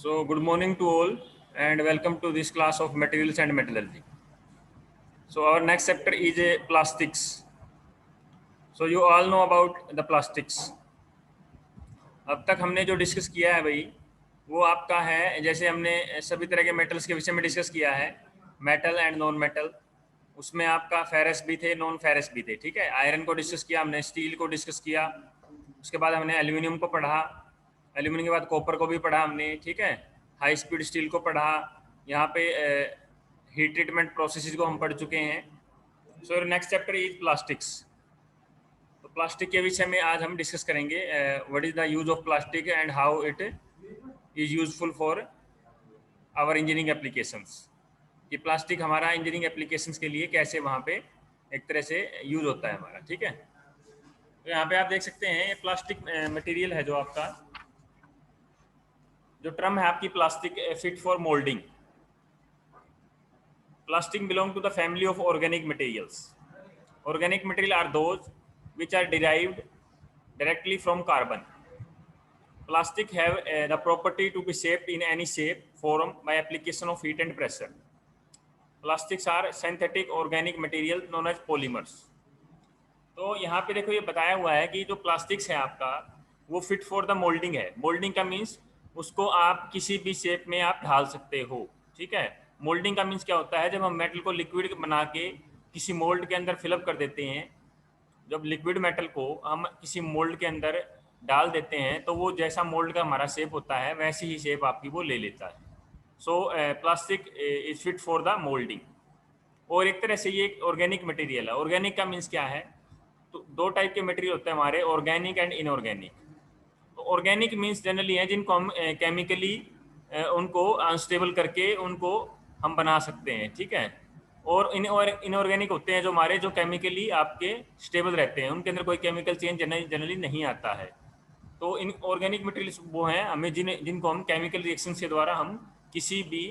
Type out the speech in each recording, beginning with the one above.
So, good morning to all and welcome to this class of materials and metallurgy. So, our next chapter is plastics. So, you all know about the plastics. अब तक हमने जो discuss किया है भाई वो आपका है, जैसे हमने सभी तरह के मेटल्स के विषय में डिस्कस किया है, मेटल एंड नॉन मेटल। उसमें आपका फेरस भी थे, नॉन फेरस भी थे, ठीक है। आयरन को डिस्कस किया हमने, स्टील को डिस्कस किया, उसके बाद हमने एल्यूमिनियम को पढ़ा, एल्यूमिनियम के बाद कॉपर को भी पढ़ा हमने, ठीक है। हाई स्पीड स्टील को पढ़ा, यहाँ पे हीट ट्रीटमेंट प्रोसेसेस को हम पढ़ चुके हैं। So next chapter is plastics. तो प्लास्टिक के विषय में आज हम डिस्कस करेंगे what is the use of plastic and how it is useful for our engineering applications. कि प्लास्टिक हमारा इंजीनियरिंग एप्लीकेशंस के लिए कैसे वहाँ पे एक तरह से यूज होता है हमारा, ठीक है। तो यहाँ पे आप देख सकते हैं ये प्लास्टिक मटेरियल है, जो आपका जो टर्म है आपकी plastic fit for moulding. Plastic belong to the family of organic materials. Organic material are those which are derived directly from carbon. Plastic have the property to be shaped in any shape, form by application of heat and pressure. Plastics are synthetic organic material known as polymers. तो यहाँ पे देखो ये बताया हुआ है कि जो प्लास्टिक्स है आपका वो फिट फॉर द मोल्डिंग है। मोल्डिंग का मीन्स उसको आप किसी भी शेप में आप ढाल सकते हो, ठीक है। मोल्डिंग का मीन्स क्या होता है, जब हम मेटल को लिक्विड बना के किसी मोल्ड के अंदर फिलअप कर देते हैं, जब लिक्विड मेटल को हम किसी मोल्ड के अंदर डाल देते हैं तो वो जैसा मोल्ड का हमारा शेप होता है वैसी ही शेप आपकी वो ले लेता है। सो plastic is fit for the moulding. और एक तरह से ये एक ऑर्गेनिक मटेरियल है। ऑर्गेनिक का मीन्स क्या है, तो दो टाइप के मटेरियल होते हैं हमारे, ऑर्गेनिक एंड इनऑर्गेनिक। तो ऑर्गेनिक मीन्स जनरली है जिनको हम केमिकली उनको अनस्टेबल करके उनको हम बना सकते हैं, ठीक है। और इनऑर्गेनिक होते हैं जो हमारे जो केमिकली आपके स्टेबल रहते हैं, उनके अंदर कोई केमिकल चेंज जनरली नहीं आता है। तो इन ऑर्गेनिक मटेरियल्स वो हैं हमें जिनको हम केमिकल रिएक्शन के द्वारा हम किसी भी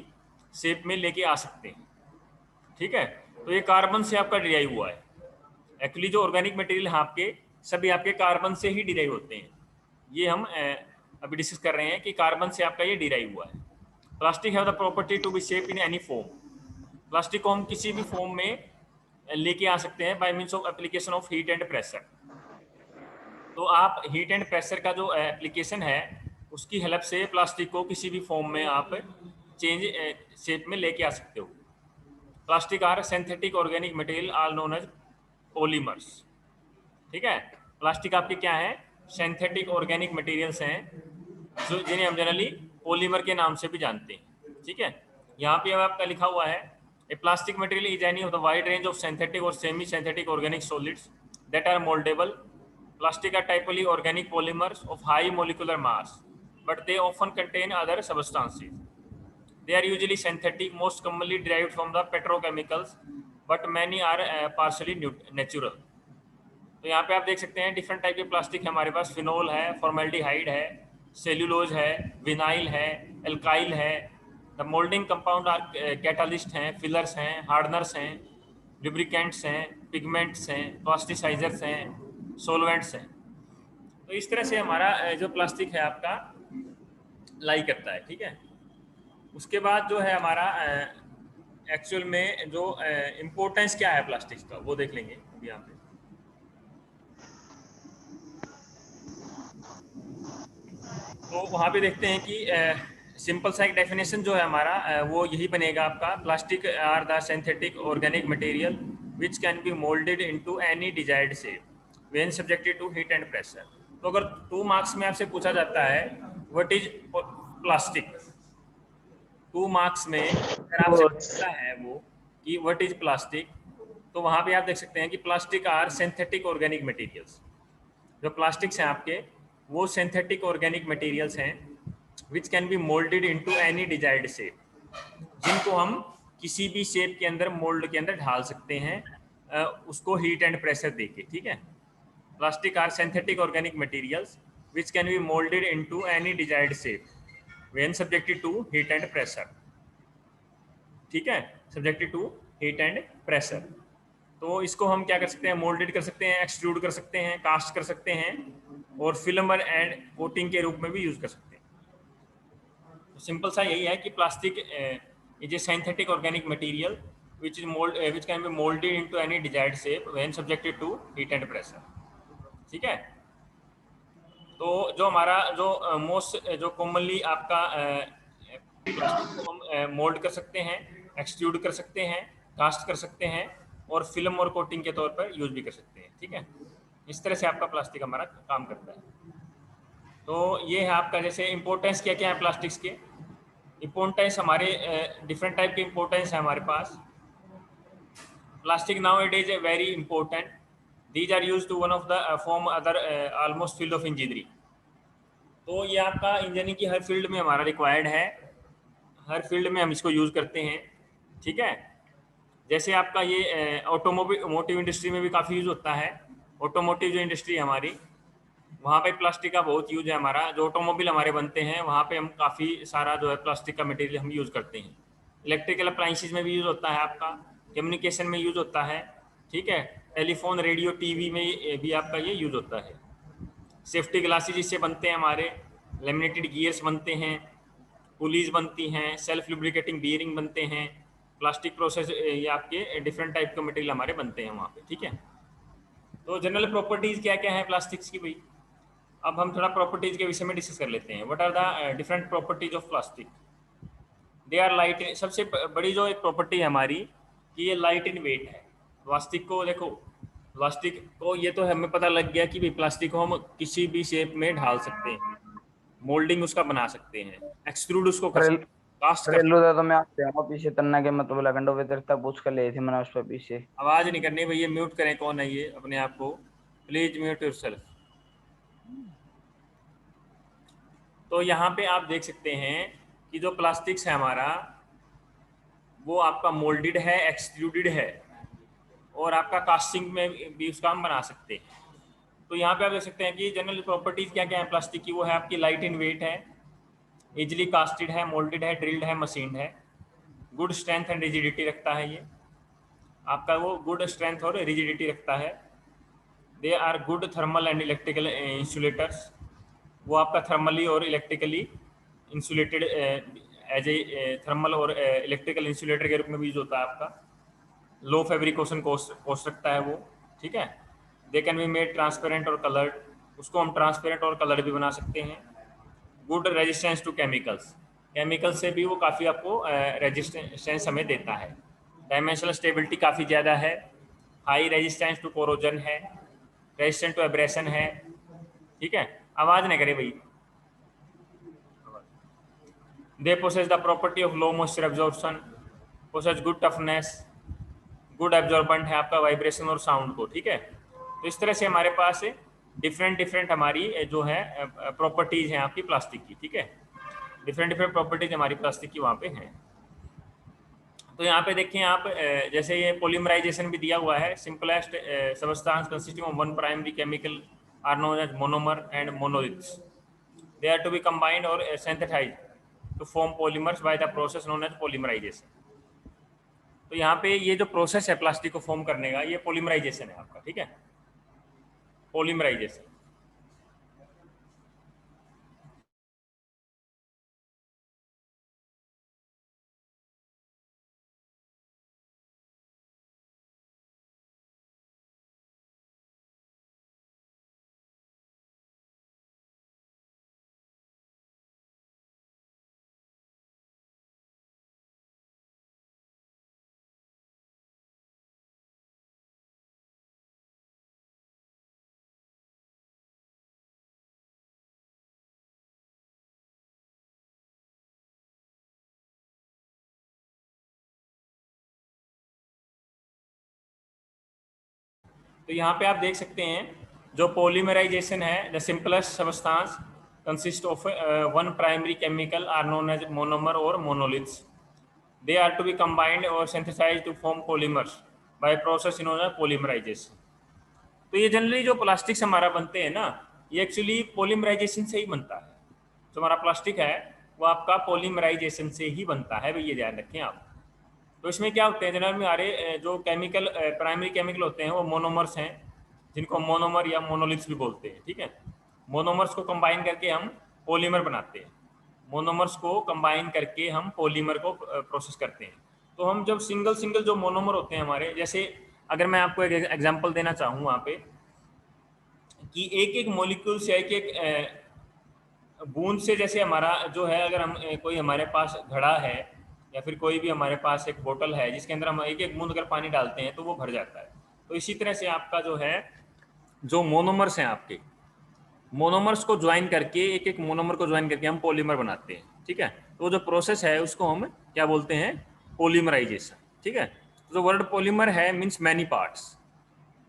शेप में लेके आ सकते हैं, ठीक है। तो ये कार्बन से आपका डिराइव हुआ है। एक्चुअली जो ऑर्गेनिक मटेरियल हैं आपके सभी आपके कार्बन से ही डिराइव होते हैं। ये हम अभी डिस्कस कर रहे हैं कि कार्बन से आपका ये डिराइव हुआ है। Plastic have the property to be shape in any form. Plastic को हम किसी भी फॉर्म में लेके आ सकते हैं bye means of application of heat and pressure. तो आप हीट एंड प्रेशर का जो एप्लीकेशन है उसकी हेल्प से प्लास्टिक को किसी भी फॉर्म में आप चेंज शेप में लेके आ सकते हो। Plastic are synthetic organic material are known as polymers, ठीक है। प्लास्टिक आपके क्या है, सिंथेटिक ऑर्गेनिक मटेरियल्स हैं जो जिन्हें हम जनरली पॉलीमर के नाम से भी जानते हैं, ठीक है। यहाँ पे आपका लिखा हुआ है a plastic material is any of the wide range of synthetic और semi synthetic organic solids that are mouldable. Plastic are typically organic polymers of high molecular mass but they often contain other substances. They are usually synthetic, most commonly derived from the petrochemicals, but many are partially natural. तो यहाँ पे आप देख सकते हैं different type के plastic है हमारे पास। फिनोल है, फॉर्मेल्डिहाइड है, सेल्यूलोज है, विनाइल है, एल्काइल है। The moulding compound are catalyst हैं, फिलर्स हैं, हार्डनर्स हैं, लुब्रिकेंट्स हैं, पिगमेंट्स हैं, प्लास्टिसाइजर्स हैं, सोलवेंट्स हैं। तो इस तरह से हमारा जो प्लास्टिक है आपका लाई करता है, ठीक है। उसके बाद जो है हमारा एक्चुअल में जो इम्पोर्टेंस क्या है प्लास्टिक्स का वो देख लेंगे अभी यहाँ पे। तो वहाँ पे देखते हैं कि सिंपल सा एक डेफिनेशन जो है हमारा वो यही बनेगा आपका। Plastic are the synthetic organic material which can be moulded into any desired shape when subjected to heat and pressure. तो अगर 2 मार्क्स में आपसे पूछा जाता है व्हाट इज प्लास्टिक, 2 मार्क्स में अगर आपसे पूछता है वो कि व्हाट इज प्लास्टिक, तो वहाँ पे आप देख सकते हैं कि plastic are synthetic organic materials. जो प्लास्टिक्स हैं आपके वो सिंथेटिक ऑर्गेनिक मटेरियल्स हैं which can be moulded into any desired shape, जिनको हम किसी भी शेप के अंदर मोल्ड के अंदर ढाल सकते हैं उसको हीट एंड प्रेशर देके, ठीक है। Plastic are synthetic organic materials which can be moulded into any desired shape when subjected to heat and pressure, ठीक है, subjected to heat and pressure. तो इसको हम क्या कर सकते हैं, मोल्डेड कर सकते हैं, एक्सट्रूड कर सकते हैं, कास्ट कर सकते हैं और फिल्मर एंड कोटिंग के रूप में भी यूज कर सकते हैं। सिंपल सा यही है कि plastic is a synthetic organic material which can be molded into any desired shape when subjected to heat and pressure। ठीक है, तो जो हमारा जो मोस्ट जो कॉमनली आपका प्लास्टिक को हम मोल्ड कर सकते हैं, एक्सट्रूड कर सकते हैं, कास्ट कर सकते हैं और फिल्म और कोटिंग के तौर पर यूज भी कर सकते हैं। ठीक है, इस तरह से आपका प्लास्टिक हमारा काम करता है। तो ये है आपका, जैसे इम्पोर्टेंस क्या क्या है प्लास्टिक्स के। इम्पोर्टेंस हमारे डिफरेंट टाइप के इम्पोर्टेंस है हमारे पास। Plastic nowadays is very important. These are used to one of the form other almost field of engineering। तो ये आपका इंजीनियरिंग की हर फील्ड में हमारा रिक्वायर्ड है, हर फील्ड में हम इसको यूज करते हैं। ठीक है, जैसे आपका ये ऑटोमोटिव इंडस्ट्री में भी काफ़ी यूज होता है। ऑटोमोटिव जो इंडस्ट्री है हमारी, वहाँ पे प्लास्टिक का बहुत यूज है हमारा। जो ऑटोमोबाइल हमारे बनते हैं वहाँ पे हम काफ़ी सारा जो है प्लास्टिक का मटेरियल हम यूज़ करते हैं। इलेक्ट्रिकल अप्लाइंसेस में भी यूज़ होता है आपका, कम्युनिकेशन में यूज़ होता है। ठीक है, टेलीफोन, रेडियो, टीवी में भी आपका ये यूज़ होता है। सेफ्टी ग्लासेस इससे बनते हैं हमारे, लेमिनेटेड गियर्स बनते हैं, पुलीज बनती हैं, सेल्फ लुब्रिकेटिंग बियरिंग बनते हैं। प्लास्टिक प्रोसेस ये आपके डिफरेंट टाइप के मटेरियल हमारे बनते हैं वहाँ पे। ठीक है, तो जनरल प्रॉपर्टीज क्या क्या है प्लास्टिक्स की भाई। अब हम थोड़ा प्रॉपर्टीज के विषय में डिस्कस कर लेते हैं। What are the different properties of plastic. They are light. सबसे बड़ी जो एक प्रॉपर्टी है हमारी कि ये लाइट इन वेट है। प्लास्टिक को देखो, प्लास्टिक को ये तो हमें पता लग गया कि भाई प्लास्टिक को हम किसी भी शेप में ढाल सकते हैं, मोल्डिंग उसका बना सकते हैं, एक्सट्रूड उसको कर ट्रेल सकते हैं, कास्ट कर ट्रेलू सकते था तो मैं आपसे आऊंगा पीछे तन्ना के मतलब लगंडो पे तेरे तक पूछ कर ले थे मैंने उस पर पीछे। हैं। आवाज़ नहीं करनी भैया, म्यूट करें। कौन है ये, अपने आप को प्लीज म्यूट योरसेल्फ। तो यहाँ पे आप देख सकते हैं कि जो प्लास्टिक्स है हमारा, वो आपका मोल्डेड है, एक्सट्रूडेड है और आपका कास्टिंग में भी उसका हम बना सकते हैं। तो यहाँ पे आप देख सकते हैं कि जनरल प्रॉपर्टीज क्या क्या है प्लास्टिक की। वो है आपकी लाइट इन वेट है, इजिली कास्टेड है, मोल्डेड है, ड्रिल्ड है, मशीन्ड है, गुड स्ट्रेंथ एंड रिजिडिटी रखता है। ये आपका वो गुड स्ट्रेंथ और रिजिडिटी रखता है। They are good thermal and electrical insulators. वो आपका थर्मली और electrically insulated as a thermal और इलेक्ट्रिकल इंसुलेटर के रूप में भी यूज होता है आपका। लो फेब्रिकेशन कोस्ट रखता है वो। ठीक है, they can be made transparent और कलर्ड। उसको हम ट्रांसपेरेंट और कलर भी बना सकते हैं। Good resistance to chemicals, chemical से भी वो काफ़ी आपको रेजिस्टेंस हमें देता है। डायमेंशनल स्टेबिलिटी काफ़ी ज़्यादा है। हाई रेजिस्टेंस टू कोरोजन है, रेजिस्टेंट टू एब्रेशन है। ठीक है, आवाज़ नहीं करे भाई। They possess the property of low moisture absorption, possess good toughness, good absorbent है आपका वाइब्रेशन और साउंड को। ठीक है, तो इस तरह से हमारे पास डिफरेंट डिफरेंट हमारी जो है प्रॉपर्टीज हैं आपकी प्लास्टिक की। ठीक है, डिफरेंट डिफरेंट प्रॉपर्टीज हमारी प्लास्टिक की वहाँ पे हैं। तो यहाँ पे देखें आप, जैसे ये पॉलीमराइजेशन भी दिया हुआ है। Simplest substance consisting of one primary chemical are known as monomer and monoliths. They are to be combined और synthesised to form polymers by the process known as polymerisation. तो यहाँ पे ये जो प्रोसेस है प्लास्टिक को फॉर्म करने का, ये पॉलीमराइजेशन है आपका। ठीक है, पॉलीमराइजेशन। तो यहाँ पे आप देख सकते हैं जो पॉलीमराइजेशन है, the simplest substance consist of one primary chemical are known as monomer और monoliths. They are to be combined और synthesise to form polymers by process known as polymerisation. तो ये जनरली जो प्लास्टिक्स हमारा बनते हैं ना, ये एक्चुअली पॉलीमराइजेशन से ही बनता है। जो हमारा प्लास्टिक है वो आपका पॉलीमराइजेशन से ही बनता है, ये ध्यान रखें आप। तो इसमें क्या होते हैं जनरल में हमारे जो केमिकल प्राइमरी केमिकल होते हैं वो मोनोमर्स हैं, जिनको मोनोमर या मोनोलिथ्स भी बोलते हैं। ठीक है, मोनोमर्स को कंबाइन करके हम पॉलीमर बनाते हैं। मोनोमर्स को कंबाइन करके हम पॉलीमर को प्रोसेस करते हैं। तो हम जब सिंगल सिंगल जो मोनोमर होते हैं हमारे, जैसे अगर मैं आपको एक एग्जांपल देना चाहूँ वहाँ पे कि एक एक मॉलिक्यूल से एक एक बूंद से, जैसे हमारा जो है, अगर हम कोई हमारे पास घड़ा है या फिर कोई भी हमारे पास एक बोतल है जिसके अंदर हम एक एक बूंद अगर पानी डालते हैं तो वो भर जाता है। तो इसी तरह से आपका जो है, जो मोनोमर्स हैं आपके, मोनोमर्स को ज्वाइन करके, एक एक मोनोमर को ज्वाइन करके हम पॉलीमर बनाते हैं। ठीक है, तो जो प्रोसेस है उसको हम क्या बोलते हैं, पॉलीमराइजेशन। ठीक है, तो जो वर्ड पॉलीमर है मीन्स मैनी पार्ट्स।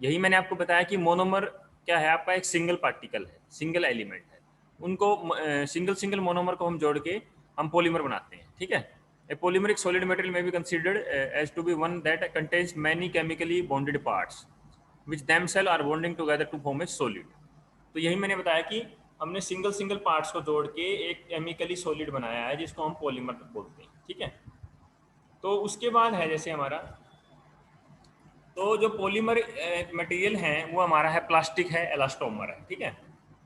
यही मैंने आपको बताया कि मोनोमर क्या है, आपका एक सिंगल पार्टिकल है, सिंगल एलिमेंट है। उनको सिंगल सिंगल मोनोमर को हम जोड़ के हम पॉलीमर बनाते हैं। ठीक है, a polymeric solid material may be considered as to be one that contains many chemically bonded parts which themselves are bonding together to form a solid. तो यही मैंने बताया कि हमने सिंगल सिंगल पार्ट्स को जोड़ के एक केमिकली सॉलिड बनाया है जिसको हम पॉलीमर बोलते हैं। ठीक है, तो उसके बाद है जैसे हमारा, तो जो पॉलीमर मटेरियल है वो हमारा है, प्लास्टिक है, एलास्टोमर है। ठीक है,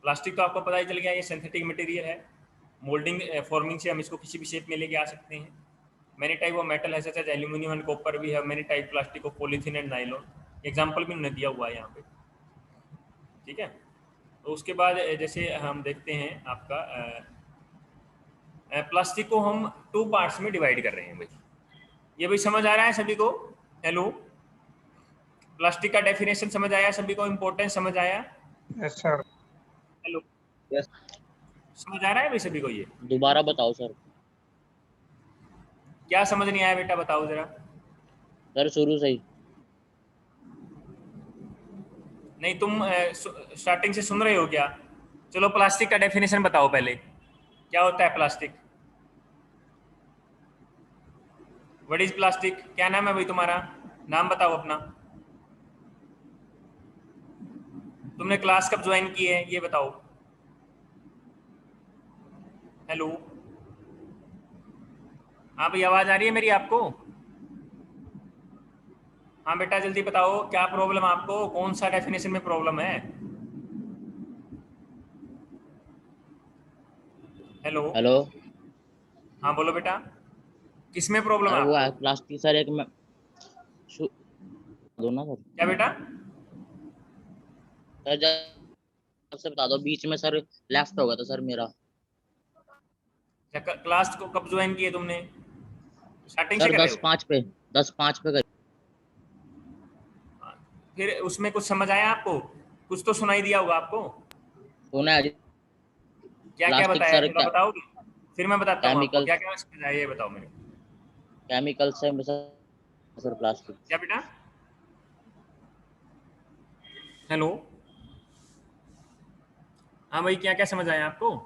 प्लास्टिक तो आपको पता ही चल गया, ये सिंथेटिक मटेरियल है। मोल्डिंग फॉर्मिंग से हम इसको किसी भी शेप में लेके आ सकते हैं। मैनी टाइप ऑफ मेटल है such as aluminium and copper भी है, many type plastic of polythene and nylon, example भी उन्होंने दिया हुआ है यहाँ पे। ठीक है, तो उसके बाद जैसे हम देखते हैं आपका प्लास्टिक को हम टू पार्ट्स में डिवाइड कर रहे हैं भाई। ये भाई समझ आ रहा है सभी को? हेलो, प्लास्टिक का डेफिनेशन समझ आया सभी को? इम्पोर्टेंस समझ आया? Yes sir. Hello, yes. समझ आ रहा है भाई सभी को? ये दोबारा बताओ सर। क्या समझ नहीं आया बेटा, बताओ जरा। सर शुरू से ही। नहीं, तुम स्टार्टिंग से सुन रहे हो क्या? चलो प्लास्टिक का डेफिनेशन बताओ पहले, क्या होता है प्लास्टिक? What is plastic? क्या नाम है भाई तुम्हारा? नाम बताओ अपना। तुमने क्लास कब ज्वाइन की है ये बताओ। हेलो, हाँ भाई, आवाज आ रही है मेरी आपको? हाँ बेटा जल्दी बताओ, क्या प्रॉब्लम आपको, कौन सा डेफिनेशन में प्रॉब्लम है? Hello, hello. हाँ बोलो बेटा, किसमें प्रॉब्लम सर है वो है आपको? प्लास्टिक सर, एक में दो ना सर। क्या बेटा? सर जब से बता दो, बीच में सर लेफ्ट हो गया था सर मेरा। क्लास को कब ज्वाइन की है तुमने? स्टार्टिंग से सर कर रहे हो? 10:05 पे, 10:05 पे गई। फिर उसमें कुछ समझ आया आपको? कुछ तो सुनाई दिया होगा आपको। सुना है जी। क्या क्या प्लास्टिक बताया, सर थोड़ा बताओगे? फिर मैं बताता हूँ आपको केमिकल, क्या क्या समझ आया, ये बताओ मेरे। केमिकल से सर प्लास्टिक। क्या बेटा? हेलो, हाँ भाई, क्या क्या समझ आया आपको?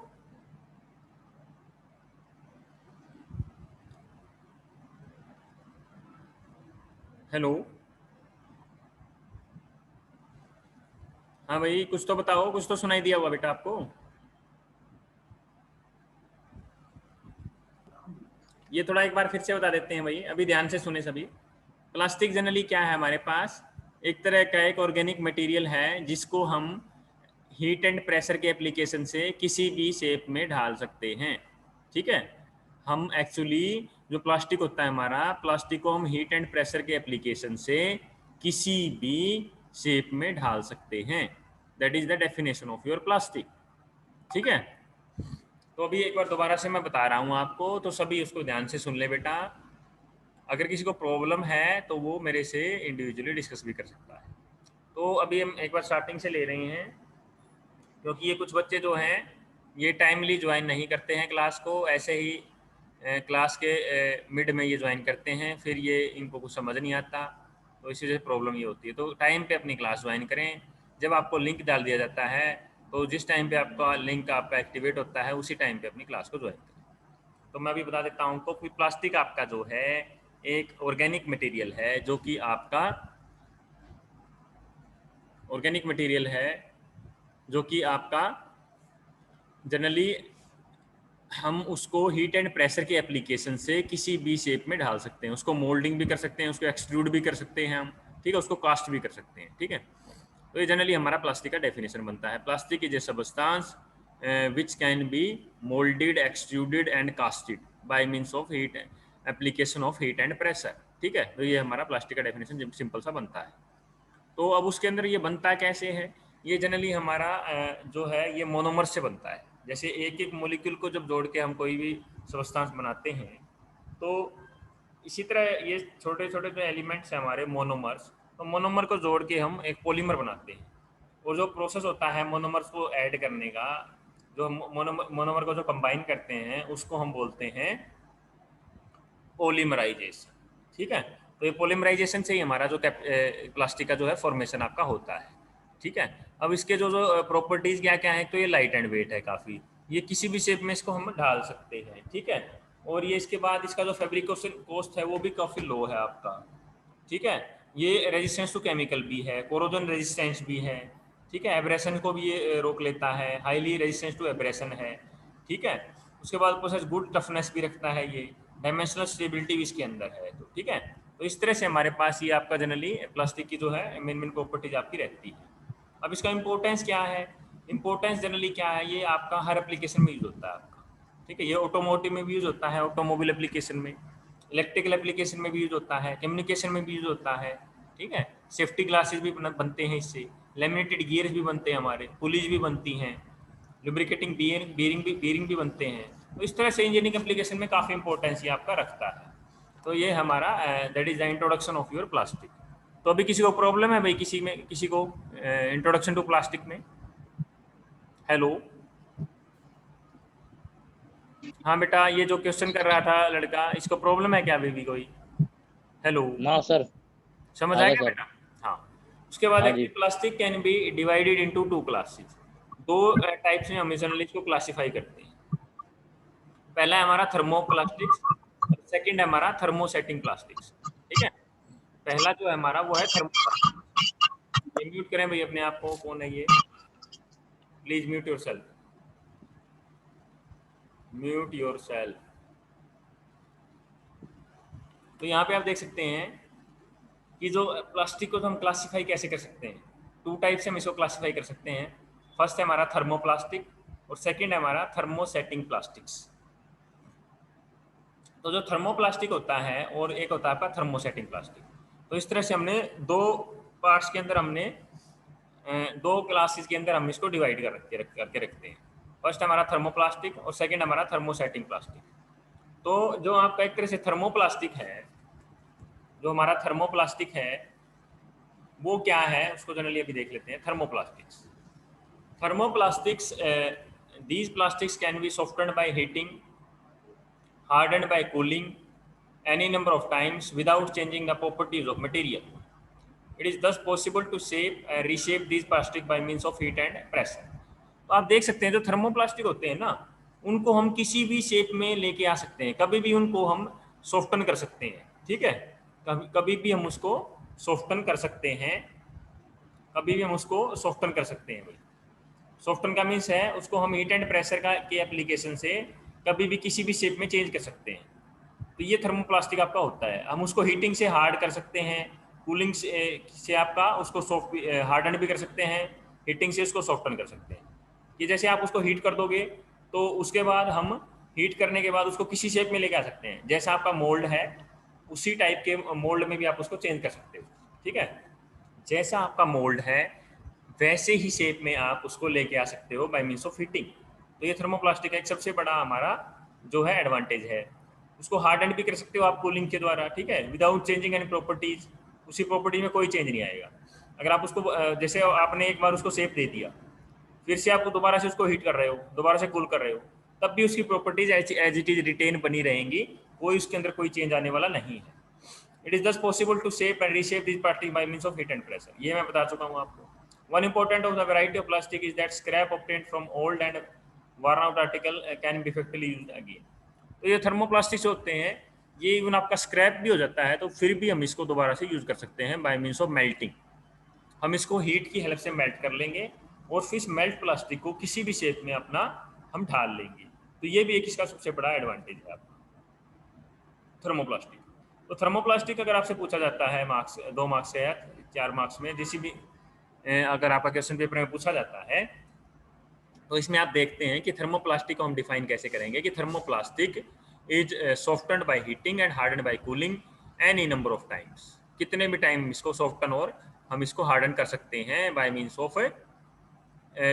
हेलो, हाँ भाई, कुछ तो बताओ, कुछ तो सुनाई दिया हुआ बेटा आपको। ये थोड़ा एक बार फिर से बता देते हैं भाई, अभी ध्यान से सुने सभी। प्लास्टिक जनरली क्या है हमारे पास, एक तरह का एक ऑर्गेनिक मटेरियल है जिसको हम हीट एंड प्रेशर के एप्लीकेशन से किसी भी शेप में ढाल सकते हैं। ठीक है, हम एक्चुअली जो प्लास्टिक होता है हमारा, प्लास्टिक को हम हीट एंड प्रेशर के एप्लीकेशन से किसी भी शेप में ढाल सकते हैं। That is the definition of your plastic. ठीक है, तो अभी एक बार दोबारा से मैं बता रहा हूँ आपको, तो सभी उसको ध्यान से सुन ले बेटा। अगर किसी को प्रॉब्लम है तो वो मेरे से इंडिविजुअली डिस्कस भी कर सकता है। तो अभी हम एक बार स्टार्टिंग से ले रहे हैं, क्योंकि ये कुछ बच्चे जो हैं ये टाइमली ज्वाइन नहीं करते हैं क्लास को, ऐसे ही क्लास के मिड में ये ज्वाइन करते हैं, फिर ये इनको कुछ समझ नहीं आता, तो इसी से प्रॉब्लम ये होती है। तो टाइम पे अपनी क्लास ज्वाइन करें। जब आपको लिंक डाल दिया जाता है तो जिस टाइम पे आपका लिंक आपका एक्टिवेट होता है उसी टाइम पे अपनी क्लास को ज्वाइन करें। तो मैं अभी बता देता हूँ, तो प्लास्टिक आपका जो है एक ऑर्गेनिक मटेरियल है, जो कि आपका ऑर्गेनिक मटेरियल है जो कि आपका जनरली हम उसको हीट एंड प्रेशर के एप्लीकेशन से किसी भी शेप में ढाल सकते हैं। उसको मोल्डिंग भी कर सकते हैं, उसको एक्सट्रूड भी कर सकते हैं हम, ठीक है, उसको कास्ट भी कर सकते हैं। ठीक है, तो ये जनरली हमारा प्लास्टिक का डेफिनेशन बनता है। Plastic is a substance which can be molded, extruded and casted by means of heat application of heat and pressure। ठीक है, तो ये हमारा प्लास्टिक का डेफिनेशन सिंपल सा बनता है। तो अब उसके अंदर ये बनता कैसे है, ये जनरली हमारा जो है ये मोनोमर से बनता है। जैसे एक एक मोलिक्यूल को जब जोड़ के हम कोई भी सब्सटेंस बनाते हैं, तो इसी तरह ये छोटे छोटे जो एलिमेंट्स हैं हमारे मोनोमर्स, तो मोनोमर को जोड़ के हम एक पॉलीमर बनाते हैं। और जो प्रोसेस होता है मोनोमर्स को ऐड करने का, जो मोनोमर को जो कंबाइन करते हैं, उसको हम बोलते हैं पॉलीमराइजेशन। ठीक है, तो ये पॉलीमराइजेशन से ही हमारा जो प्लास्टिक का जो है फॉर्मेशन आपका होता है। ठीक है, अब इसके जो जो प्रॉपर्टीज क्या क्या है, तो ये लाइट एंड वेट है काफ़ी, ये किसी भी शेप में इसको हम ढाल सकते हैं। ठीक है, और ये इसके बाद इसका जो फैब्रिकेशन कॉस्ट है वो भी काफ़ी लो है आपका। ठीक है, ये रेजिस्टेंस टू केमिकल भी है, कोरोजन रेजिस्टेंस भी है। ठीक है, एब्रेशन को भी ये रोक लेता है, हाईली रेजिस्टेंस टू एब्रेशन है। ठीक है, उसके बाद प्रोसेस गुड टफनेस भी रखता है, ये डायमेंशनल स्टेबिलिटी भी इसके अंदर है। तो ठीक है, तो इस तरह से हमारे पास ये आपका जनरली प्लास्टिक की जो है मेन मेन प्रॉपर्टीज आपकी रहती है। अब इसका इंपॉर्टेंस क्या है, इंपॉर्टेंस जनरली क्या है, ये आपका हर एप्लीकेशन में यूज होता है आपका। ठीक है, ये ऑटोमोटिव में भी यूज होता है, ऑटोमोबाइल एप्लीकेशन में, इलेक्ट्रिकल एप्लीकेशन में भी यूज होता है, कम्युनिकेशन में भी यूज होता है। ठीक है, सेफ्टी ग्लासेस भी बनते हैं इससे, लेमिनेटेड गियर्स भी बनते हैं हमारे, पुलिस भी बनती हैं, लुब्रिकेटिंग बीयरिंग भी बनते हैं। तो इस तरह से इंजीनियरिंग एप्लीकेशन में काफ़ी इंपॉर्टेंस ये आपका रखता है। तो ये हमारा that is the introduction of your plastic. तो अभी किसी को प्रॉब्लम है भाई, किसी को इंट्रोडक्शन टू प्लास्टिक में? हेलो, हाँ बेटा, ये जो क्वेश्चन कर रहा था लड़का, इसको प्रॉब्लम है क्या अभी भी कोई? हेलो, ना सर, समझ आ आया गया क्या सर। बेटा? हाँ, उसके बाद हाँ एक जी। Plastic can be divided into two classes. दो टाइप्स में हम जनरली इसको क्लासिफाई करते हैं। पहला है हमारा थर्मोप्लास्टिक्स, सेकंड है हमारा थर्मोसेटिंग प्लास्टिक्स। ठीक है, पहला जो है हमारा वो है थर्मोप्लास्टिक। ये म्यूट करें भाई अपने आप को, कौन है ये? Please mute yourself, mute yourself. तो यहाँ पे आप देख सकते हैं कि जो प्लास्टिक को तो हम क्लासिफाई कैसे कर सकते हैं, टू टाइप से हम इसको क्लासिफाई कर सकते हैं। फर्स्ट है हमारा थर्मोप्लास्टिक और सेकंड है हमारा थर्मोसेटिंग प्लास्टिक्स। तो जो थर्मोप्लास्टिक होता है और एक होता है आपका थर्मोसेटिंग प्लास्टिक। तो इस तरह से हमने दो पार्ट्स के अंदर, हमने दो क्लासेस के अंदर हम इसको डिवाइड करके रखते हैं। फर्स्ट हमारा थर्मोप्लास्टिक और सेकंड हमारा थर्मोसेटिंग प्लास्टिक। तो जो आपका एक तरह से थर्मोप्लास्टिक है, जो हमारा थर्मोप्लास्टिक है वो क्या है, उसको जनरली अभी देख लेते हैं। Thermoplastics these plastics can be softened by heating, hardened by cooling any number of times without changing the properties of material. It is thus possible to shape and reshape these plastic by means of heat and pressure. तो आप देख सकते हैं जो thermoplastic होते हैं ना, उनको हम किसी भी शेप में लेके आ सकते हैं, कभी भी उनको हम सॉफ्टन कर सकते हैं। ठीक है, कभी भी हम उसको सॉफ्टन कर सकते हैं, कभी भी हम उसको सॉफ्टन कर सकते हैं भाई। सॉफ्टन का मीन्स है उसको हम हीट एंड प्रेशर का के एप्लीकेशन से कभी भी किसी भी शेप में चेंज कर सकते हैं। तो ये थर्मोप्लास्टिक आपका होता है। हम उसको हीटिंग से हार्ड कर सकते हैं, कूलिंग से आपका उसको सॉफ्ट हार्डन भी कर सकते हैं, हीटिंग से उसको सॉफ्टन कर सकते हैं। कि जैसे आप उसको हीट कर दोगे तो उसके बाद हम हीट करने के बाद उसको किसी शेप में लेके आ सकते हैं। जैसा आपका मोल्ड है उसी टाइप के मोल्ड में भी आप उसको चेंज कर सकते हो। ठीक है, जैसा आपका मोल्ड है वैसे ही शेप में आप उसको लेके आ सकते हो बाय मीन्स ऑफ हीटिंग। तो ये थर्मोप्लास्टिक का एक सबसे बड़ा हमारा जो है एडवांटेज है। उसको हार्डन भी कर सकते हो आप कूलिंग के द्वारा। ठीक है, विदाउट चेंजिंग एनी प्रॉपर्टीज, उसी प्रॉपर्टी में कोई चेंज नहीं आएगा। अगर आप उसको जैसे आपने एक बार उसको शेप दे दिया, फिर से आप दोबारा से उसको हीट कर रहे हो, दोबारा से कूल कर रहे हो, तब भी उसकी properties as it is retain बनी रहेंगी, कोई उसके अंदर कोई चेंज आने वाला नहीं है। It is thus possible to shape and reshape this particle by means of heat and pressure. ये मैं बता चुका हूँ आपको। One important of the variety of plastic is that scrap obtained from old and worn out article can be effectively used again. तो ये thermoplastics होते हैं, ये इवन आपका स्क्रैप भी हो जाता है तो फिर भी हम इसको दोबारा से यूज कर सकते हैं बाय मींस ऑफ मेल्टिंग। हम इसको हीट की हेल्प से मेल्ट कर लेंगे और फिर मेल्ट प्लास्टिक को किसी भी शेप में अपना हम ढाल लेंगे। तो ये भी एक इसका सबसे बड़ा एडवांटेज है आपका थर्मोप्लास्टिक। तो थर्मोप्लास्टिक अगर आपसे पूछा जाता है मार्क्स 2 मार्क्स से या 4 मार्क्स में, जिसी भी अगर आपका क्वेश्चन पेपर में पूछा जाता है तो इसमें आप देखते हैं कि थर्मोप्लास्टिक को हम डिफाइन कैसे करेंगे कि thermoplastic is softened by heating and harden by cooling any number of times. कितने भी टाइम इसको सॉफ्टन और हम इसको हार्डन कर सकते हैं bye means of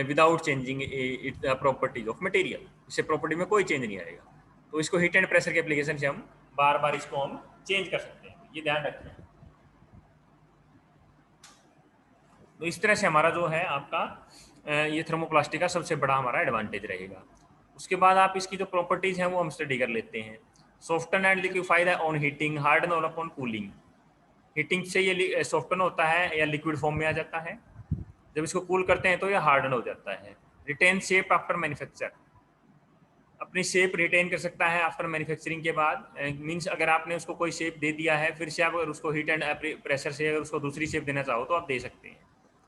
without changing it the properties of material. इससे प्रॉपर्टी में कोई चेंज नहीं आएगा। तो इसको हीट एंड प्रेशर के एप्लीकेशन से हम बार बार इसको हम चेंज कर सकते हैं, ये ध्यान रखें। तो इस तरह से हमारा जो है आपका ये थर्मोप्लास्टिक का सबसे बड़ा हमारा एडवांटेज रहेगा। उसके बाद आप इसकी जो प्रॉपर्टीज हैं वो हम स्टडी कर लेते हैं। Soften and liquefied on heating, harden और अपॉन कूलिंग। हीटिंग से ये सॉफ्टन होता है या लिक्विड फॉर्म में आ जाता है, जब इसको कूल करते हैं तो ये हार्डन हो जाता है। रिटेन शेप आफ्टर मैन्युफैक्चर, अपनी शेप रिटेन कर सकता है आफ्टर मैन्युफैक्चरिंग के बाद। मींस अगर आपने उसको कोई शेप दे दिया है, फिर से आप अगर उसको हीट एंड प्रेशर से अगर उसको दूसरी शेप देना चाहो तो आप दे सकते हैं।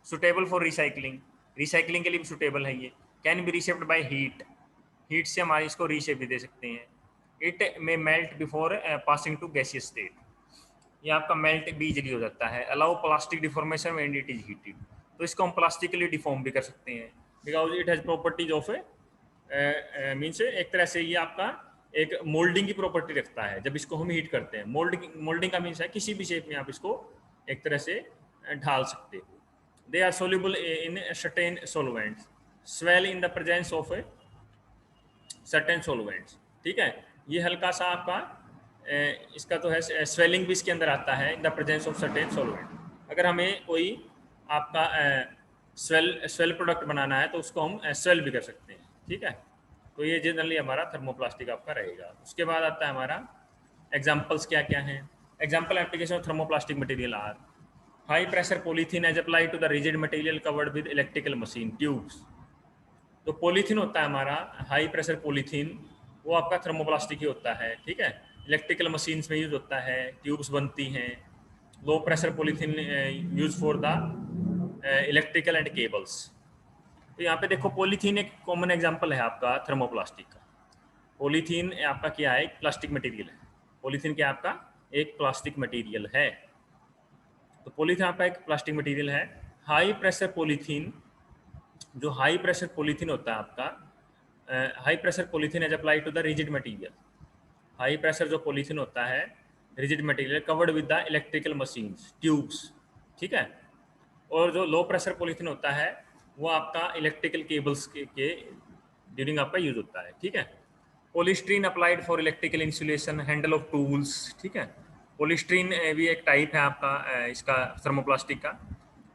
सुटेबल फॉर रिसाइकलिंग, रिसाइकलिंग के लिए भी सुटेबल है ये। Can be reshaped by heat, heat से हमारे इसको रीशेप भी दे सकते हैं। It may melt before passing to gaseous state, ये आपका मेल्ट भी इजीली हो जाता है। Allow plastic deformation when it is heated, तो इसको हम प्लास्टिकली डिफॉर्म भी कर सकते हैं because it has properties of means एक तरह से ये आपका एक मोल्डिंग की प्रॉपर्टी रखता है जब इसको हम हीट करते हैं। मोल्डिंग का मीन्स है किसी भी शेप में आप इसको एक तरह से ढाल सकते हो। They are soluble in certain solvents, swell in the presence of certain solvents. ठीक है, ये हल्का सा आपका इसका तो है स्वेलिंग भी इसके अंदर आता है इन the presence of certain solvent. अगर हमें कोई आपका स्वेल प्रोडक्ट बनाना है तो उसको हम स्वेल भी कर सकते हैं। ठीक है, तो ये जनरली हमारा थर्मोप्लास्टिक आपका रहेगा। उसके बाद आता है हमारा एग्जाम्पल्स क्या क्या हैं। Example application of thermoplastic material are high pressure polythene as apply to the rigid material covered with electrical machine tubes. तो पॉलीथीन होता है हमारा हाई प्रेशर पॉलीथीन, वो आपका थर्मोप्लास्टिक ही होता है। ठीक है, इलेक्ट्रिकल मशीन्स में यूज होता है, ट्यूब्स बनती हैं। लो pressure polythene use for the electrical and cables. तो यहाँ पे देखो पॉलीथीन एक कॉमन एग्जांपल है आपका थर्मोप्लास्टिक का। पॉलीथीन आपका क्या है, एक प्लास्टिक मटेरियल है। पॉलीथीन क्या आपका एक प्लास्टिक मटेरियल है। तो पॉलीथीन आपका एक प्लास्टिक मटेरियल है। हाई प्रेशर पॉलीथीन, जो हाई प्रेशर पॉलीथीन होता है आपका, high pressure polythene as apply to the rigid material. High pressure जो पॉलीथीन होता है rigid material covered with the electrical machines tubes. ठीक है, और जो लो प्रेशर पॉलीथीन होता है वो आपका इलेक्ट्रिकल केबल्स के ड्यूरिंग आपका यूज होता है। ठीक है, polystyrene applied for electrical insulation, handle of tools. ठीक है, पॉलीस्ट्रीन भी एक टाइप है आपका इसका थर्मोप्लास्टिक का।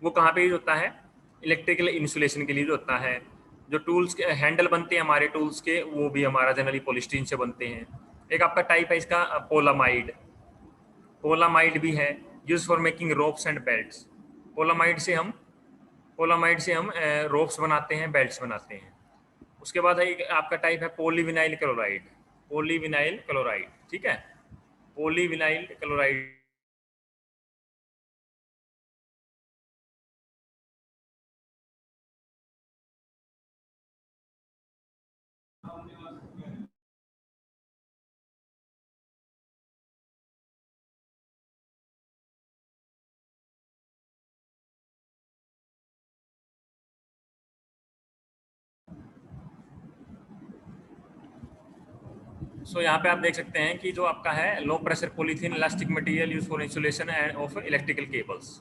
वो कहाँ पे यूज होता है, इलेक्ट्रिकल इंसुलेशन के लिए यूज होता है। जो टूल्स के हैंडल बनते हैं हमारे टूल्स के, वो भी हमारा जनरली पॉलीस्ट्रीन से बनते हैं। एक आपका टाइप है इसका पोलामाइड, पोलामाइड भी है, use for making ropes and belts. Polyamide से हम रोप्स बनाते हैं, बेल्ट्स बनाते हैं। उसके बाद एक आपका टाइप है पॉलीविनाइल क्लोराइड, पॉलीविनाइल क्लोराइड। ठीक है, पॉलीविनाइल क्लोराइड सो यहाँ पे आप देख सकते हैं कि जो आपका है low pressure polythene elastic material use for insulation and of electrical cables.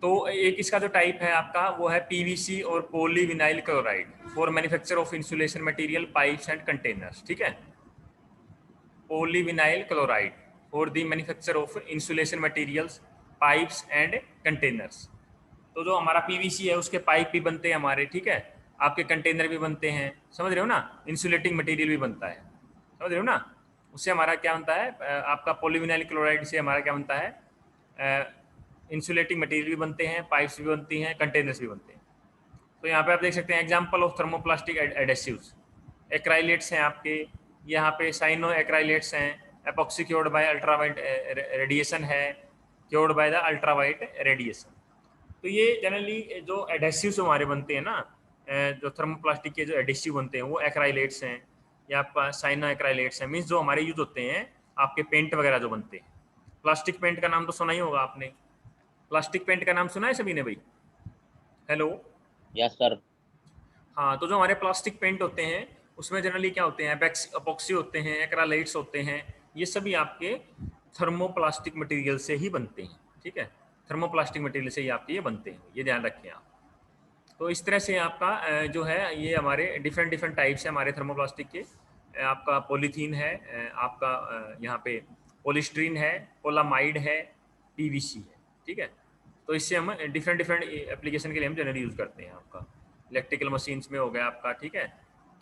तो एक इसका जो टाइप है आपका वो है पीवीसी और polyvinyl chloride for manufacture of insulation material pipes and containers. ठीक है, polyvinyl chloride for the manufacture of insulation materials pipes and containers. तो जो हमारा पीवीसी है उसके पाइप भी बनते हैं हमारे। ठीक है, आपके कंटेनर भी बनते हैं, समझ रहे हो ना। इंसुलेटिंग मटेरियल भी बनता है, समझ रहे हो ना। उससे हमारा क्या बनता है, आपका पॉलीविनाइल क्लोराइड से हमारा क्या बनता है, इंसुलेटिंग मटेरियल भी बनते हैं, पाइप्स भी बनती हैं, कंटेनर्स भी बनते हैं। तो यहाँ पे आप देख सकते हैं example of thermoplastic adhesives. Acrylates हैं आपके, यहाँ पे साइनो एक्राइलेट्स हैं। Epoxy cured by ultraviolet radiation है, cured by the ultraviolet radiation. तो ये जनरली जो एडेसिव्स हमारे बनते हैं ना, जो थर्मोप्लास्टिक के जो एडेसिव बनते हैं वो एक्राइलेट्स हैं या आपका साइनो एक्राइलेट्स हैं। मीन्स जो हमारे यूज होते हैं आपके पेंट वगैरह जो बनते हैं। प्लास्टिक पेंट का नाम तो सुना ही होगा आपने, प्लास्टिक पेंट का नाम सुना है सभी ने भाई? Hello, yes sir. हाँ, तो जो हमारे प्लास्टिक पेंट होते हैं उसमें जनरली क्या होते हैं, अपॉक्सी होते हैं, एक्रालाइट्स होते हैं, ये सभी आपके थर्मोप्लास्टिक मटेरियल से ही बनते हैं। ठीक है, थर्मोप्लास्टिक मटेरियल से ही आपके ये बनते हैं, ये ध्यान रखें आप। तो इस तरह से आपका जो है ये हमारे डिफरेंट डिफरेंट टाइप्स है हमारे थर्मोप्लास्टिक के। आपका पॉलीथीन है, आपका यहाँ पे पॉलीस्ट्रीन है, पोलामाइड है, पीवीसी है। ठीक है, तो इससे हम डिफरेंट डिफरेंट एप्लीकेशन के लिए हम जनरली यूज़ करते हैं। आपका इलेक्ट्रिकल मशीन्स में हो गया आपका, ठीक है,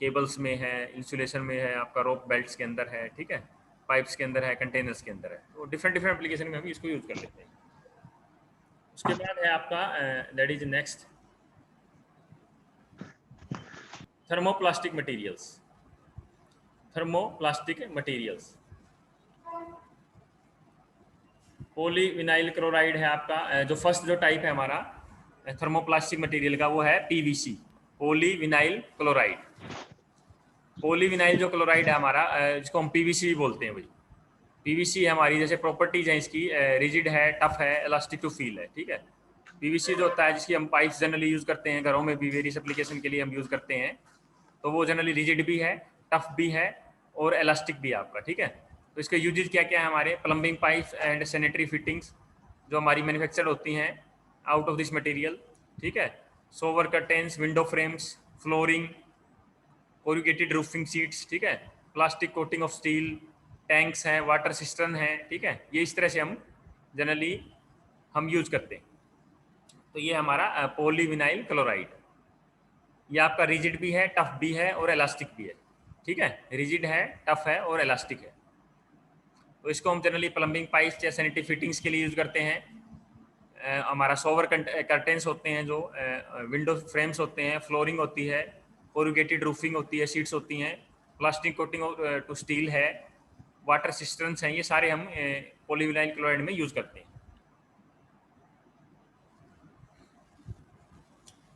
केबल्स में है, इंसुलेशन में है, आपका रोप बेल्ट्स के अंदर है, ठीक है, पाइप्स के अंदर है, कंटेनर्स के अंदर है। तो डिफरेंट डिफरेंट एप्लीकेशन में हम इसको यूज़ कर लेते हैं। उसके बाद है आपका that is next thermoplastic materials. Thermoplastic materials, polyvinyl chloride है आपका, जो फर्स्ट जो टाइप है हमारा थर्मोप्लास्टिक मटेरियल का वो है पीवीसी, पॉलीविनाइल क्लोराइड। पॉलीविनाइल जो क्लोराइड है हमारा, जिसको हम पीवीसी भी बोलते हैं भाई। पीवीसी हमारी जैसे प्रॉपर्टीज हैं इसकी, रिजिड है, टफ है, इलास्टिक टू फील है। ठीक है, पीवीसी जो होता है जिसकी हम पाइप्स जनरली यूज़ करते हैं घरों में भी, वेरियस एप्लीकेशन के लिए हम यूज़ करते हैं, तो वो जनरली रिजिड भी है, टफ भी है और इलास्टिक भी है आपका। ठीक है, तो इसके यूजेज क्या क्या है हमारे, plumbing pipes and sanitary fittings जो हमारी मैन्युफैक्चर्ड होती हैं आउट ऑफ दिस मटेरियल। ठीक है, shower curtains, window frames, flooring, corrugated roofing sheets. ठीक है, plastic coating of steel, tanks हैं, वाटर सिस्टम है। ठीक है, ये इस तरह से हम जनरली हम यूज करते हैं। तो ये हमारा पॉलीविनाइल क्लोराइड, ये आपका रिजिड भी है, टफ भी है और इलास्टिक भी है। ठीक है, रिजिड है, टफ है और इलास्टिक है। तो इसको हम जनरली प्लम्बिंग पाइप्स या सैनिटरी फिटिंग्स के लिए यूज करते हैं। हमारा सोवर कर्टेन्स होते हैं, जो विंडो फ्रेम्स होते हैं, फ्लोरिंग होती है, कोरुगेटेड रूफिंग होती है, सीट्स होती हैं, प्लास्टिक कोटिंग टू स्टील है, वाटर सिस्टम्स हैं, ये सारे हम पॉलीविनाइल क्लोराइड में यूज करते हैं।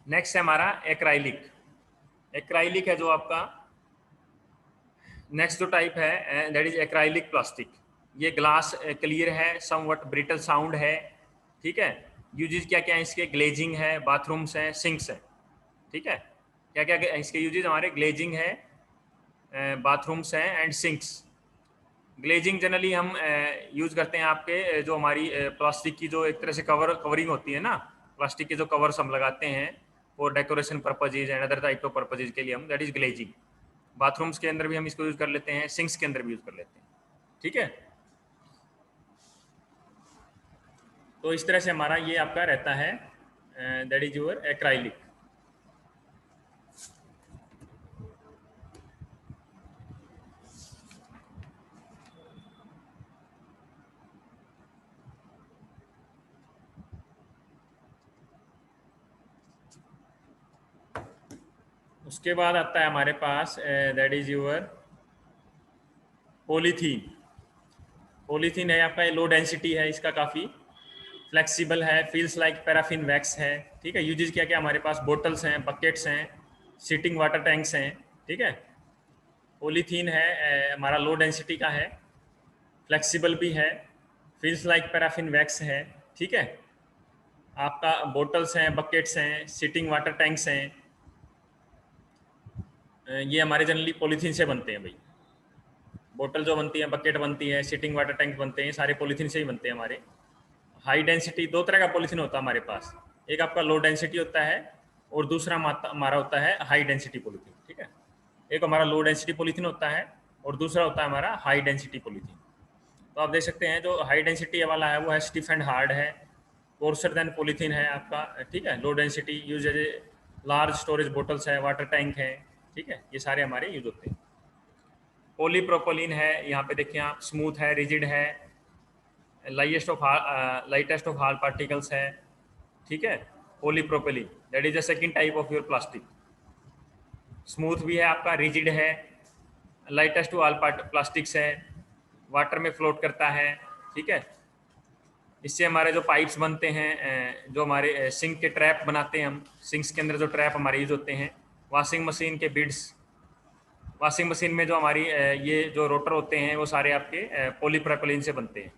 नेक्स्ट है हमारा एक्राइलिक। एक्राइलिक है जो आपका नेक्स्ट जो टाइप है, दैट इज एक्राइलिक प्लास्टिक। ये ग्लास क्लियर है, समवट ब्रिटल साउंड है। ठीक है, यूजेस क्या क्या है इसके, ग्लेजिंग है, बाथरूम्स हैं, सिंक्स हैं। ठीक है, क्या क्या इसके यूजेस हमारे, ग्लेजिंग है, बाथरूम्स हैं एंड सिंक्स। ग्लेजिंग जनरली हम यूज करते हैं आपके जो हमारी प्लास्टिक की जो एक तरह से कवरिंग होती है ना, प्लास्टिक के जो कवर्स हम लगाते हैं for decoration purposes and other type of purposes के लिए हम, दैट इज ग्लेजिंग। बाथरूम्स के अंदर भी हम इसको यूज कर लेते हैं, सिंक्स के अंदर भी यूज कर लेते हैं। ठीक है, तो इस तरह से हमारा ये आपका रहता है, दैट इज योर एक्राइलिक। उसके बाद आता है हमारे पास that is your polythene. Polythene है आपका, लो डेंसिटी है इसका, काफ़ी फ्लेक्सिबल है, फील्स लाइक पैराफिन वैक्स है। ठीक है, यूजेस क्या क्या हमारे पास, बोटल्स हैं, बकेट्स हैं, सीटिंग वाटर टैंक्स हैं। ठीक है, पॉलीथीन है हमारा, लो डेंसिटी का है, फ्लेक्सिबल भी है, फील्स लाइक पैराफिन वैक्स है। ठीक है, आपका बोटल्स हैं, बकेट्स हैं, सीटिंग वाटर टैंक्स हैं, ये हमारे जनरली पॉलीथीन से बनते हैं भाई। बोतल जो बनती है, बकेट बनती है, सीटिंग वाटर टैंक बनते हैं, सारे पॉलीथीन से ही बनते हैं हमारे। हाई डेंसिटी, दो तरह का पॉलीथीन होता है हमारे पास, एक आपका लो डेंसिटी होता है और दूसरा हमारा होता है हाई डेंसिटी पॉलीथीन। ठीक है, एक हमारा लो डेंसिटी पॉलीथीन होता है और दूसरा होता है हमारा हाई डेंसिटी पॉलीथीन। तो आप देख सकते हैं जो हाई डेंसिटी वाला है वो है स्टिफ एंड हार्ड है, कोर्सर देन पॉलीथीन है आपका। ठीक है, low density use as a large storage bottles है, वाटर टैंक है। ठीक है, ये सारे हमारे यूज होते हैं। पॉलीप्रोपिलीन है, यहाँ पे देखिए आप, स्मूथ है, रिजिड है, लाइटेस्ट ऑफ हार्ड पार्टिकल्स है। ठीक है, polypropylene that is the second type of your plastic. Smooth भी है आपका, रिजिड है, लाइटेस्ट टू ऑल प्लास्टिक्स है, वाटर में फ्लोट करता है। ठीक है, इससे हमारे जो पाइप्स बनते हैं, जो हमारे सिंक के ट्रैप बनाते हैं हम, सिंक्स के अंदर जो ट्रैप हमारे यूज होते हैं, वॉशिंग मशीन के बिड्स, वॉशिंग मशीन में जो हमारी ये जो रोटर होते हैं वो सारे आपके पॉलीप्रोपिलीन से बनते हैं।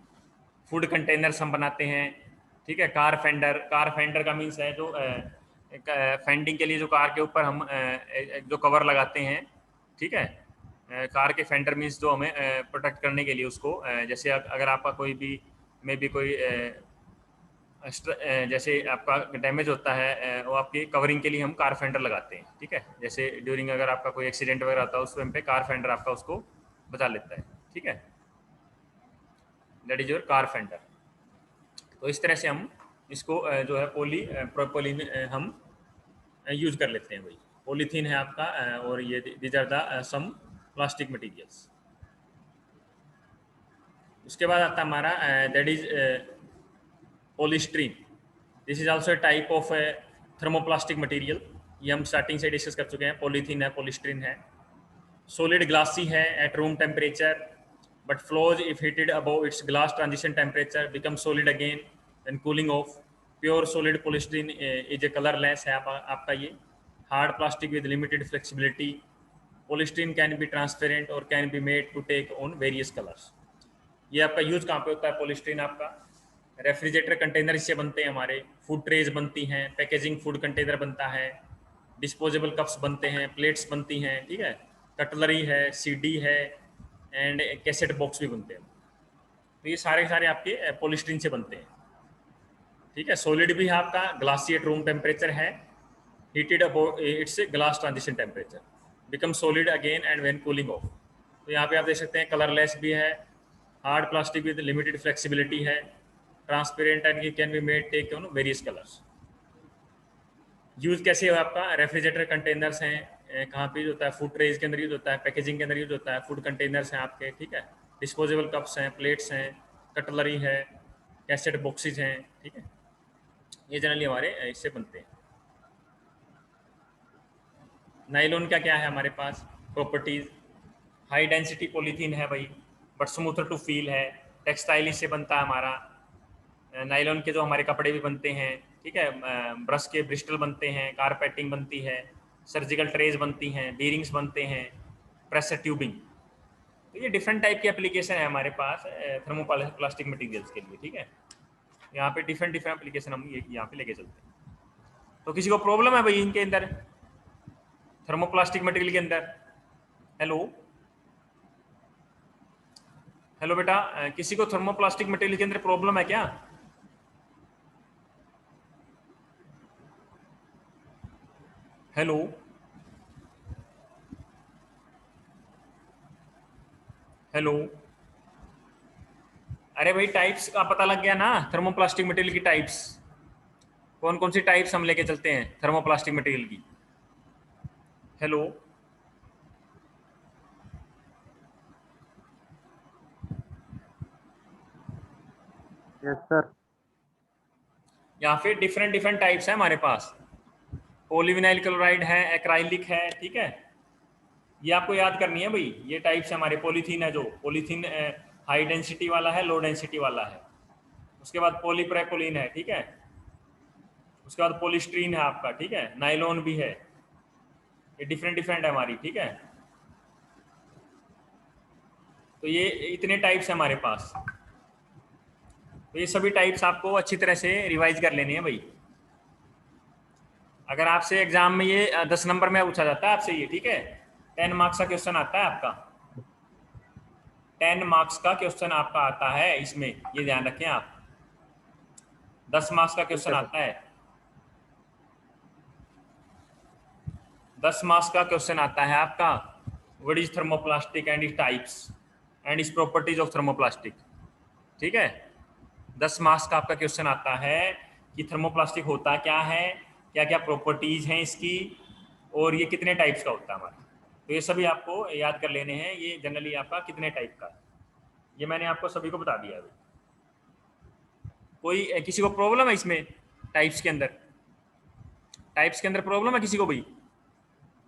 फूड कंटेनर्स हम बनाते हैं। ठीक है, कार फेंडर का मीन्स है जो फेंडिंग के लिए जो कार के ऊपर हम जो कवर लगाते हैं, ठीक है, कार के फेंडर मीन्स जो हमें प्रोटेक्ट करने के लिए उसको, जैसे अगर आपका कोई भी मे भी कोई जैसे आपका डैमेज होता है, वो आपकी कवरिंग के लिए हम कार फेंडर लगाते हैं, ठीक है। जैसे ड्यूरिंग अगर आपका कोई एक्सीडेंट वगैरह होता है उस टाइम पे कार फेंडर आपका उसको बचा लेता है, ठीक है, that is your car fender. तो इस तरह से हम इसको जो है प्रोपोलिन हम यूज कर लेते हैं भाई। पॉलीथीन है आपका, और ये these are the some plastic materials. उसके बाद आता है हमारा that is polystyrene. This is also type of thermoplastic material. ये हम स्टार्टिंग से डिस्कस कर चुके हैं। पॉलीथीन है, पॉलीस्ट्रीन है, सॉलिड ग्लासी है at room temperature but flows if heated above its glass transition temperature become solid again when cooling off. Pure solid polystyrene is a colourless है आपका ये। Hard plastic with limited flexibility. Polystyrene can be transparent और can be made to take on various colours. ये आपका use कहाँ पे होता है? पॉलीस्ट्रीन आपका रेफ्रिजरेटर कंटेनर इससे बनते हैं हमारे, फूड ट्रेज बनती हैं, पैकेजिंग फूड कंटेनर बनता है, डिस्पोजेबल कप्स बनते हैं, प्लेट्स बनती हैं, ठीक है, कटलरी है, सीडी है, एंड कैसेट बॉक्स भी बनते हैं। तो ये सारे के सारे आपके पॉलीस्ट्रीन से बनते हैं, ठीक है। सॉलिड भी है आपका, ग्लासी एट रूम टेम्परेचर है, heated about it's glass transition temperature, become solid again and when cooling of. तो यहाँ पे आप देख सकते हैं कलरलेस भी है, hard plastic with limited flexibility है, ट्रांसपेरेंट एंड ये can be made take on various colours. Use कैसे हो आपका? रेफ्रिजरेटर कंटेनर्स हैं, कहाँ पे यूज होता है? फूड ट्रेज के अंदर यूज होता है, पैकेजिंग के अंदर यूज होता है, फूड कंटेनर्स हैं आपके, ठीक है, डिस्पोजेबल कप्स हैं, प्लेट्स हैं, कटलरी है, कैसेट बॉक्सेज हैं, ठीक है, ये जनरली हमारे इससे बनते हैं। नाइलॉन का क्या है हमारे पास प्रॉपर्टीज? हाई डेंसिटी पॉलीथीन है भाई, बट स्मूथर टू फील है। टेक्सटाइल इससे बनता है हमारा। नाइलॉन के जो हमारे कपड़े भी बनते हैं, ठीक है, ब्रश के ब्रिस्टल बनते हैं, कारपेटिंग बनती है, सर्जिकल ट्रेज बनती हैं, बीरिंग्स बनते हैं, प्रेशर ट्यूबिंग। तो ये डिफरेंट टाइप की एप्लीकेशन है हमारे पास थर्मोप्लास्टिक मटेरियल्स के लिए, ठीक है। यहाँ पे डिफरेंट डिफरेंट एप्लीकेशन हम यहाँ पे लेके चलते हैं। तो किसी को प्रॉब्लम है भाई इनके अंदर, थर्मोप्लास्टिक मटेरियल के अंदर? हेलो हेलो बेटा, किसी को थर्मोप्लास्टिक मटेरियल के अंदर प्रॉब्लम है क्या? हेलो हेलो, अरे भाई टाइप्स का पता लग गया ना, थर्मोप्लास्टिक मटेरियल की टाइप्स कौन कौन सी टाइप्स हम लेके चलते हैं थर्मोप्लास्टिक मटेरियल की? Hello yes sir. यहाँ पे डिफरेंट डिफरेंट टाइप्स है हमारे पास। पॉलीविनाइल क्लोराइड है, एक्राइलिक है, ठीक है, ये आपको याद करनी है भाई। ये टाइप्स है हमारे। पॉलीथीन है, जो पॉलीथीन हाई डेंसिटी वाला है, लो डेंसिटी वाला है। उसके बाद पॉलीप्रोपिलीन है, ठीक है, उसके बाद पॉलीस्ट्रीन है आपका, ठीक है, नाइलॉन भी है। ये डिफरेंट डिफरेंट है हमारी, ठीक है। तो ये इतने टाइप्स है हमारे पास। तो ये सभी टाइप्स आपको अच्छी तरह से रिवाइज कर लेनी है भाई। अगर आपसे एग्जाम में ये 10 नंबर में पूछा जाता है आपसे ये, ठीक है, 10 मार्क्स का क्वेश्चन आता है आपका, 10 मार्क्स का क्वेश्चन आपका आता है इसमें, ये ध्यान रखें आप। 10 मार्क्स का क्वेश्चन आता है, 10 मार्क्स का क्वेश्चन आता है आपका। What is thermoplastic and is types and is properties of thermoplastic, ठीक है। 10 मार्क्स का आपका क्वेश्चन आता है कि थर्मोप्लास्टिक होता क्या है, क्या क्या प्रॉपर्टीज हैं इसकी, और ये कितने टाइप्स का होता है हमारा। तो ये सभी आपको याद कर लेने हैं। ये जनरली आपका कितने टाइप का है, ये मैंने आपको सभी को बता दिया अभी। कोई किसी को प्रॉब्लम है इसमें टाइप्स के अंदर? टाइप्स के अंदर प्रॉब्लम है किसी को भाई?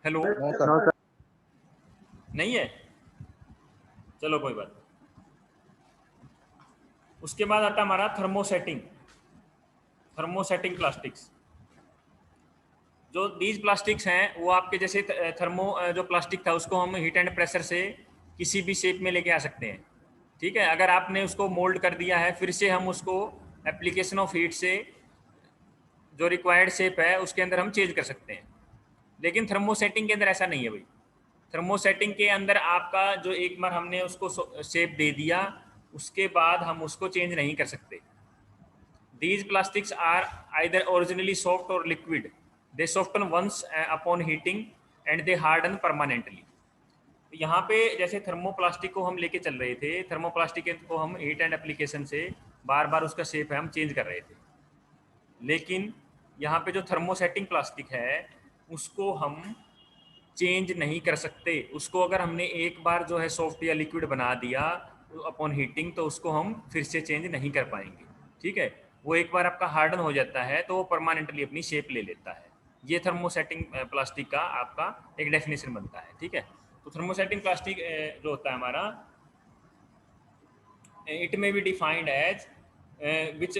Hello, no sir. नहीं है, चलो कोई बात नहीं। उसके बाद आता हमारा थर्मोसेटिंग। थर्मोसेटिंग प्लास्टिक्स, जो दीज प्लास्टिक्स हैं वो आपके जैसे थर्मो जो प्लास्टिक था उसको हम हीट एंड प्रेशर से किसी भी शेप में लेके आ सकते हैं, ठीक है। अगर आपने उसको मोल्ड कर दिया है, फिर से हम उसको एप्लीकेशन ऑफ हीट से जो रिक्वायर्ड शेप है उसके अंदर हम चेंज कर सकते हैं। लेकिन थर्मोसेटिंग के अंदर ऐसा नहीं है भाई। थर्मोसेटिंग के अंदर आपका जो एक बार हमने उसको शेप दे दिया, उसके बाद हम उसको चेंज नहीं कर सकते। These plastics are either originally soft or liquid. They soften once upon heating and they harden permanently. यहाँ पे जैसे थर्मोप्लास्टिक को हम लेके चल रहे थे, थर्मोप्लास्टिक को हम हीट एंड एप्लीकेशन से बार बार उसका शेप है हम चेंज कर रहे थे। लेकिन यहाँ पे जो थर्मोसेटिंग प्लास्टिक है उसको हम चेंज नहीं कर सकते। उसको अगर हमने एक बार जो है सॉफ्ट या लिक्विड बना दिया अपॉन हीटिंग, तो उसको हम फिर से चेंज नहीं कर पाएंगे। ठीक है, वो एक बार आपका हार्डन हो जाता है तो वो परमानेंटली अपनी शेप ले लेता है। ये थर्मोसेटिंग प्लास्टिक का आपका एक डेफिनेशन बनता है। ठीक है, तो थर्मोसेटिंग प्लास्टिक जो होता है हमारा, it may be defined as which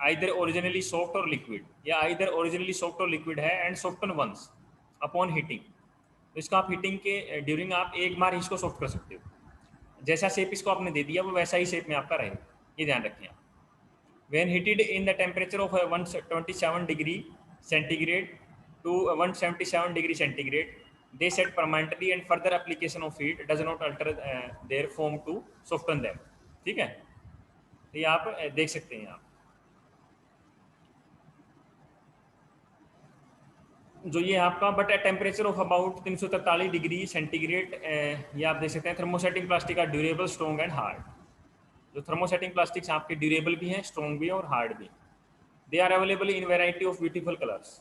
either originally soft और लिक्विड, या आइदर ओरिजिनली सॉफ्ट और लिक्विड है and soften once upon heating. तो इसको आप हीटिंग के ड्यूरिंग आप एक बार इसको सॉफ्ट कर सकते हो। जैसा शेप इसको आपने दे दिया वो वैसा ही शेप में आपका रहेगा, ये ध्यान रखें आप। When heated in the temperature of 127 degree centigrade to 177 degree centigrade, they set permanently and further application of heat does not alter their form to soften them. ठीक है, तो ये आप देख सकते हैं। आप जो ये आपका but at temperature of about 343 degree centigrade, ये आप देख सकते हैं thermosetting plastic are durable, strong and hard. जो थर्मोसेटिंग प्लास्टिक्स आपके ड्यूरेबल भी हैं, स्ट्रॉन्ग भी हैं और हार्ड भी। They are available in variety of beautiful colours.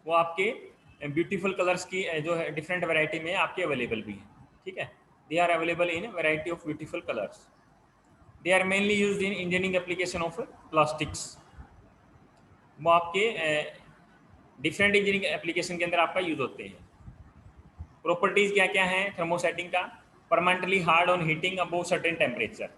वो आपके ब्यूटीफुल कलर्स की जो है डिफरेंट वैरायटी में आपके अवेलेबल भी हैं। ठीक है, they are available in variety of beautiful colours. They are mainly used in engineering application of plastics. वो आपके डिफरेंट इंजीनियरिंग एप्लीकेशन के अंदर आपका यूज होते हैं। प्रॉपर्टीज क्या क्या हैं थर्मोसेटिंग का? Permanently hard on heating above certain temperature.